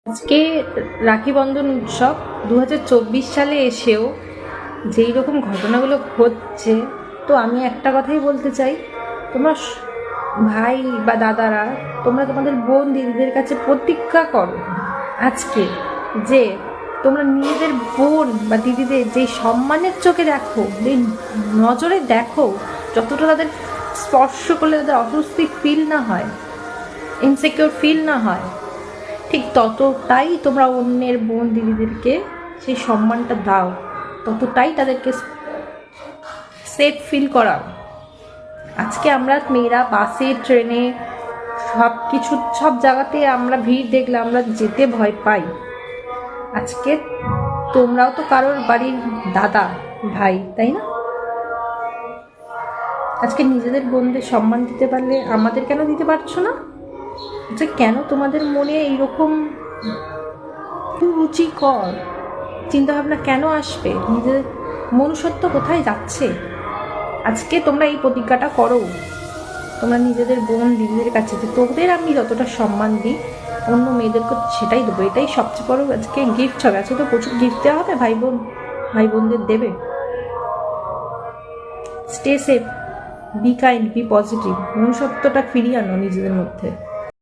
আজকে রাখি বন্ধন উৎসব 2024 সালে এসেও যেই রকম ঘটনাগুলো ঘটছে, তো আমি একটা কথাই বলতে চাই, তোমরা ভাই বা দাদারা, তোমরা তোমাদের বোন দিদিদের কাছে প্রতিজ্ঞা করো আজকে যে তোমরা নিজেদের বোন বা দিদিদের যেই সম্মানের চোখে দেখো, যেই নজরে দেখো, যতটা তাদের স্পর্শ করলে তাদের অস্বস্তি ফিল না হয়, ইনসিকিউর ফিল না হয়, ঠিক ততটাই তোমরা অন্যের বোন দিদিদেরকে সেই সম্মানটা দাও, ততটাই তাদেরকে সেফ ফিল করাও। আজকে আমরা মেয়েরা বাসে, ট্রেনে, সব জায়গাতে আমরা ভিড় দেখলে আমরা যেতে ভয় পাই। আজকে তোমরাও তো কারোর বাড়ির দাদা ভাই, তাই না? আজকে নিজেদের বোনদের সম্মান দিতে পারলে আমাদের কেন দিতে পারছো না? আচ্ছা, কেন তোমাদের মনে এইরকম রুচিকর চিন্তাভাবনা কেন আসবে? নিজের মনুষ্যত্ব কোথায় যাচ্ছে? আজকে তোমরা এই প্রতিজ্ঞাটা করো, তোমরা নিজেদের বোন দিদিদের কাছে যে তোদের আমি যতটা সম্মান দিই অন্য মেয়েদেরকে সেটাই দেবো। এটাই সবচেয়ে বড় আজকে গিফট হবে। আজকে তো প্রচুর গিফট দেওয়া হবে, ভাই বোনদের দেবে। Stay safe, be kind, be positive, মনুষ্যত্বটা ফিরিয়ে আনো নিজেদের মধ্যে।